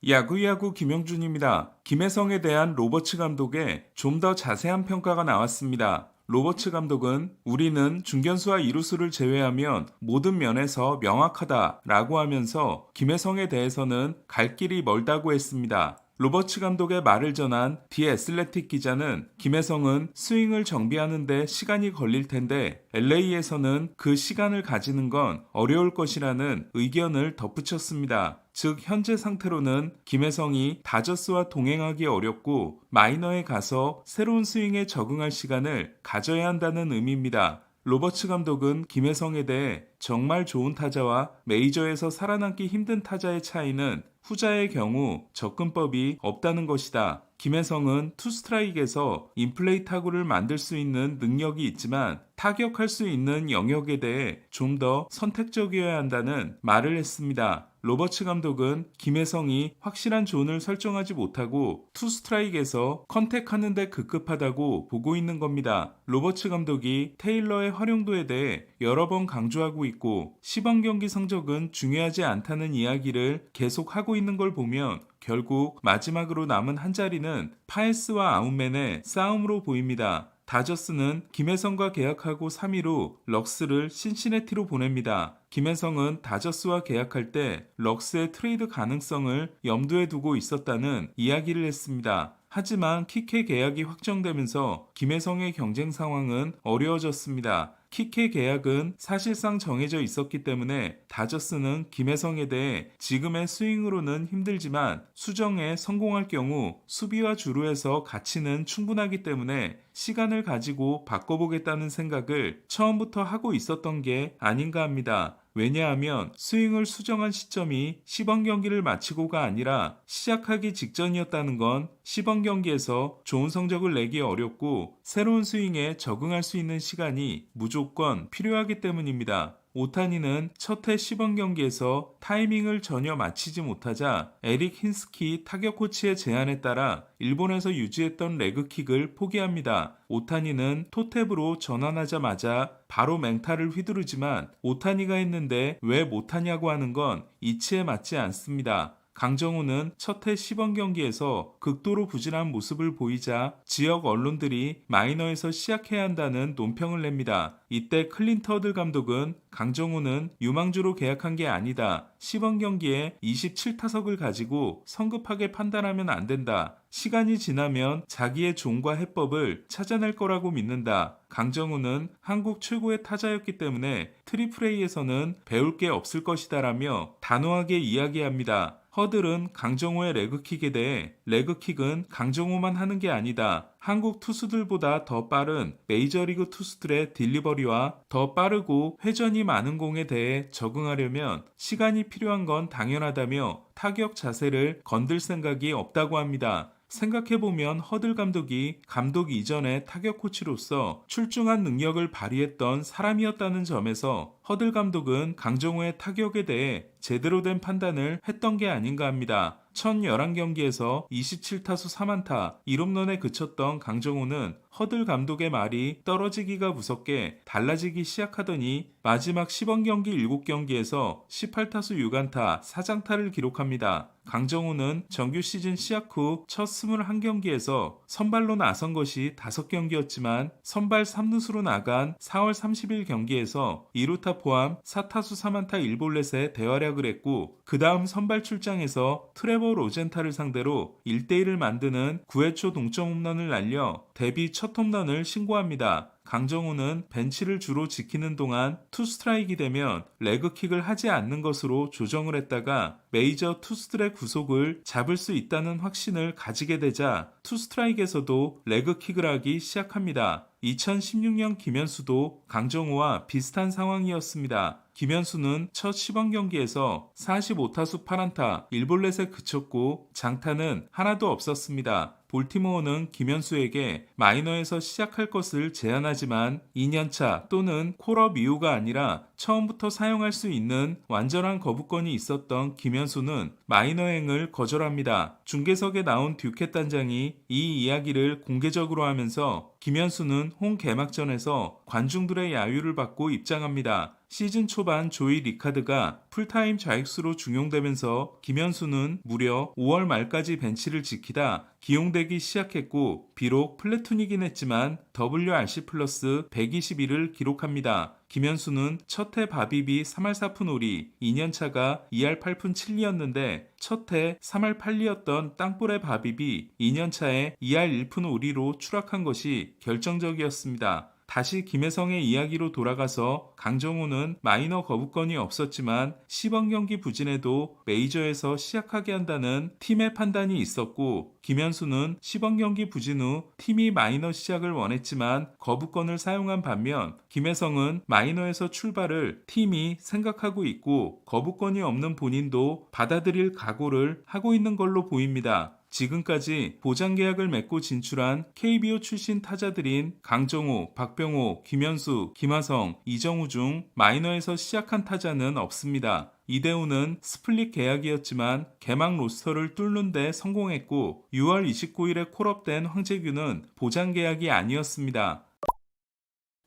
야구야구 김영준입니다. 김혜성에 대한 로버츠 감독의 좀 더 자세한 평가가 나왔습니다. 로버츠 감독은 우리는 중견수와 이루수를 제외하면 모든 면에서 명확하다라고 하면서 김혜성에 대해서는 갈 길이 멀다고 했습니다. 로버츠 감독의 말을 전한 디 애슬레틱 기자는 김혜성은 스윙을 정비하는 데 시간이 걸릴 텐데 LA에서는 그 시간을 가지는 건 어려울 것이라는 의견을 덧붙였습니다. 즉 현재 상태로는 김혜성이 다저스와 동행하기 어렵고 마이너에 가서 새로운 스윙에 적응할 시간을 가져야 한다는 의미입니다. 로버츠 감독은 김혜성에 대해 정말 좋은 타자와 메이저에서 살아남기 힘든 타자의 차이는 후자의 경우 접근법이 없다는 것이다. 김혜성은 투스트라이크에서 인플레이 타구를 만들 수 있는 능력이 있지만 타격할 수 있는 영역에 대해 좀 더 선택적이어야 한다는 말을 했습니다. 로버츠 감독은 김혜성이 확실한 존을 설정하지 못하고 투스트라이크에서 컨택하는 데 급급하다고 보고 있는 겁니다. 로버츠 감독이 테일러의 활용도에 대해 여러 번 강조하고 있고 시범 경기 성적은 중요하지 않다는 이야기를 계속하고 있는 걸 보면 결국 마지막으로 남은 한 자리는 파에스와 아웃맨의 싸움으로 보입니다. 다저스는 김혜성과 계약하고 3위로 럭스를 신시내티로 보냅니다. 김혜성은 다저스와 계약할 때 럭스의 트레이드 가능성을 염두에 두고 있었다는 이야기를 했습니다. 하지만 키케 계약이 확정되면서 김혜성의 경쟁 상황은 어려워졌습니다. 키케 계약은 사실상 정해져 있었기 때문에 다저스는 김혜성에 대해 지금의 스윙으로는 힘들지만 수정에 성공할 경우 수비와 주루에서 가치는 충분하기 때문에 시간을 가지고 바꿔보겠다는 생각을 처음부터 하고 있었던 게 아닌가 합니다. 왜냐하면 스윙을 수정한 시점이 시범 경기를 마치고가 아니라 시작하기 직전이었다는 건 시범 경기에서 좋은 성적을 내기 어렵고 새로운 스윙에 적응할 수 있는 시간이 무조건 필요하기 때문입니다. 오타니는 첫 해 시범 경기에서 타이밍을 전혀 맞히지 못하자 에릭 힌스키 타격 코치의 제안에 따라 일본에서 유지했던 레그킥을 포기합니다. 오타니는 토탭으로 전환하자마자 바로 맹타를 휘두르지만 오타니가 했는데 왜 못하냐고 하는 건 이치에 맞지 않습니다. 강정호는 첫 해 시범 경기에서 극도로 부진한 모습을 보이자 지역 언론들이 마이너에서 시작해야 한다는 논평을 냅니다. 이때 클린트 허들 감독은 강정호는 유망주로 계약한 게 아니다. 시범 경기에 27타석을 가지고 성급하게 판단하면 안 된다. 시간이 지나면 자기의 존과 해법을 찾아낼 거라고 믿는다. 강정호는 한국 최고의 타자였기 때문에 트리플 A에서는 배울 게 없을 것이다라며 단호하게 이야기합니다. 허들은 강정호의 레그킥에 대해 레그킥은 강정호만 하는 게 아니다. 한국 투수들보다 더 빠른 메이저리그 투수들의 딜리버리와 더 빠르고 회전이 많은 공에 대해 적응하려면 시간이 필요한 건 당연하다며 타격 자세를 건들 생각이 없다고 합니다. 생각해보면 허들 감독이 감독 이전의 타격 코치로서 출중한 능력을 발휘했던 사람이었다는 점에서 허들 감독은 강정호의 타격에 대해 제대로 된 판단을 했던 게 아닌가 합니다. 1011경기에서 27타수 3안타 1홈런에 그쳤던 강정호는 허들 감독의 말이 떨어지기가 무섭게 달라지기 시작하더니 마지막 시범 경기 7경기에서 18타수 6안타 4장타를 기록합니다. 강정호는 정규 시즌 시작 후 첫 21경기에서 선발로 나선 것이 5경기였지만 선발 3루수로 나간 4월 30일 경기에서 2루타 포함 4타수 3안타 1볼넷에 대활약을 했고 그 다음 선발 출장에서 트레버 로젠타를 상대로 1대1을 만드는 9회 초 동점 홈런을 날려 데뷔 첫 홈런을 신고합니다. 강정호는 벤치를 주로 지키는 동안 투스트라이크이 되면 레그킥을 하지 않는 것으로 조정을 했다가 메이저 투수들의 구속을 잡을 수 있다는 확신을 가지게 되자 투스트라이크에서도 레그킥을 하기 시작합니다. 2016년 김현수도 강정호와 비슷한 상황이었습니다. 김현수는 첫 시범 경기에서 45타수 8안타 1볼넷에 그쳤고 장타는 하나도 없었습니다. 볼티모어는 김현수에게 마이너에서 시작할 것을 제안하지만 2년차 또는 콜업 이후가 아니라 처음부터 사용할 수 있는 완전한 거부권이 있었던 김현수는 마이너행을 거절합니다. 중계석에 나온 듀켓 단장이 이 이야기를 공개적으로 하면서 김현수는 홈 개막전에서 관중들의 야유를 받고 입장합니다. 시즌 초반 조이 리카드가 풀타임 좌익수로 중용되면서 김현수는 무려 5월 말까지 벤치를 지키다 기용되기 시작했고, 비록 플래툰이긴 했지만 WRC 플러스 121을 기록합니다. 김현수는 첫해 바비비 3할 4푼 5리, 2년차가 2할 8푼 7리였는데 첫해 3할 8리였던 땅볼의 바비비 2년차에 2할 1푼 5리로 추락한 것이 결정적이었습니다. 다시 김혜성의 이야기로 돌아가서 강정호는 마이너 거부권이 없었지만 시범 경기 부진에도 메이저에서 시작하게 한다는 팀의 판단이 있었고, 김현수는 시범 경기 부진 후 팀이 마이너 시작을 원했지만 거부권을 사용한 반면 김혜성은 마이너에서 출발을 팀이 생각하고 있고 거부권이 없는 본인도 받아들일 각오를 하고 있는 걸로 보입니다. 지금까지 보장계약을 맺고 진출한 KBO 출신 타자들인 강정호, 박병호, 김현수, 김하성, 이정우 중 마이너에서 시작한 타자는 없습니다. 이대호는 스플릿 계약이었지만 개막 로스터를 뚫는 데 성공했고 6월 29일에 콜업된 황재규는 보장계약이 아니었습니다.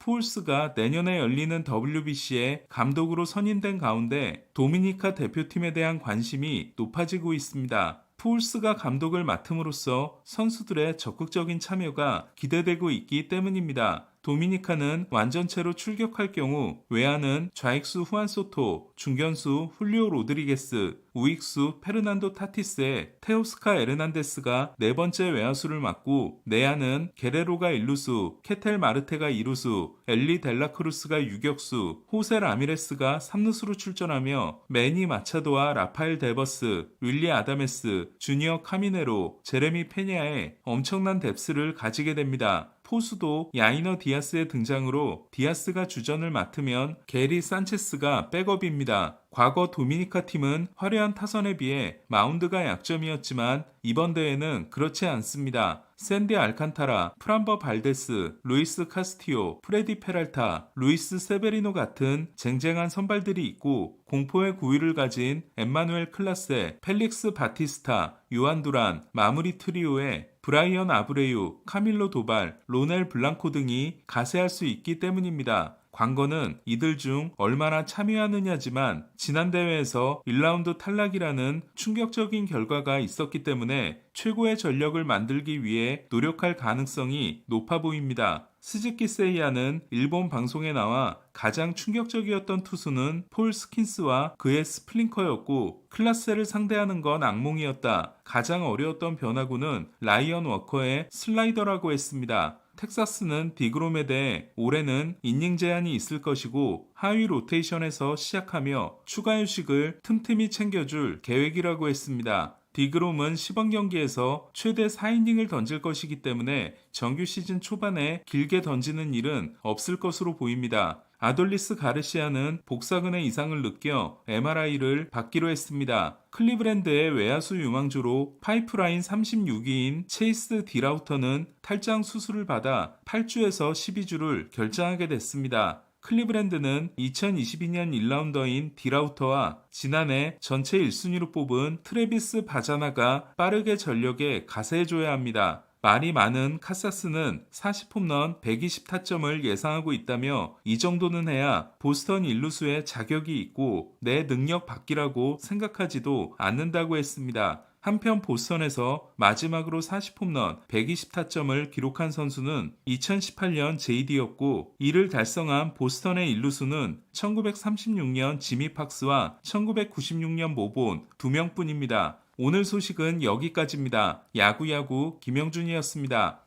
푸올스가 내년에 열리는 WBC에 감독으로 선임된 가운데 도미니카 대표팀에 대한 관심이 높아지고 있습니다. 푸올스가 감독을 맡음으로써 선수들의 적극적인 참여가 기대되고 있기 때문입니다. 도미니카는 완전체로 출격할 경우 외야는 좌익수 후안 소토, 중견수 훌리오 로드리게스, 우익수 페르난도 타티스의 테오스카 에르난데스가 네 번째 외야수를 맡고, 내야는 게레로가 1루수, 케텔 마르테가 2루수, 엘리 델라크루스가 유격수, 호세 라미레스가 3루수로 출전하며 매니 마차도와 라파엘 데버스, 윌리 아다메스, 주니어 카미네로, 제레미 페냐의 엄청난 뎁스를 가지게 됩니다. 포수도 야이너 디아스의 등장으로 디아스가 주전을 맡으면 게리 산체스가 백업입니다. 과거 도미니카 팀은 화려한 타선에 비해 마운드가 약점이었지만 이번 대회는 그렇지 않습니다. 샌디 알칸타라, 프란버 발데스, 루이스 카스티오, 프레디 페랄타, 루이스 세베리노 같은 쟁쟁한 선발들이 있고 공포의 구위를 가진 엠마누엘 클라세, 펠릭스 바티스타, 요한 두란, 마무리 트리오의 브라이언 아브레유, 카밀로 도발, 로넬 블랑코 등이 가세할 수 있기 때문입니다. 관건은 이들 중 얼마나 참여하느냐지만 지난 대회에서 1라운드 탈락이라는 충격적인 결과가 있었기 때문에 최고의 전력을 만들기 위해 노력할 가능성이 높아 보입니다. 스즈키 세이야는 일본 방송에 나와 가장 충격적이었던 투수는 폴 스킨스와 그의 스플링커였고 클라세를 상대하는 건 악몽이었다. 가장 어려웠던 변화구는 라이언 워커의 슬라이더라고 했습니다. 텍사스는 디그롬에 대해 올해는 이닝 제한이 있을 것이고 하위 로테이션에서 시작하며 추가 휴식을 틈틈이 챙겨줄 계획이라고 했습니다. 디그롬은 시범 경기에서 최대 4이닝을 던질 것이기 때문에 정규 시즌 초반에 길게 던지는 일은 없을 것으로 보입니다. 아돌리스 가르시아는 복사근의 이상을 느껴 MRI를 받기로 했습니다. 클리브랜드의 외야수 유망주로 파이프라인 36위인 체이스 디라우터는 탈장 수술을 받아 8주에서 12주를 결장하게 됐습니다. 클리브랜드는 2022년 1라운더인 디라우터와 지난해 전체 1순위로 뽑은 트래비스 바자나가 빠르게 전력에 가세해줘야 합니다. 말이 많은 카사스는 40홈런 120타점을 예상하고 있다며 이 정도는 해야 보스턴 1루수의 자격이 있고 내 능력 밖이라고 생각하지도 않는다고 했습니다. 한편 보스턴에서 마지막으로 40홈런 120타점을 기록한 선수는 2018년 JD였고 이를 달성한 보스턴의 1루수는 1936년 지미 팍스와 1996년 모본 2명뿐입니다. 오늘 소식은 여기까지입니다. 야구야구 김영준이었습니다.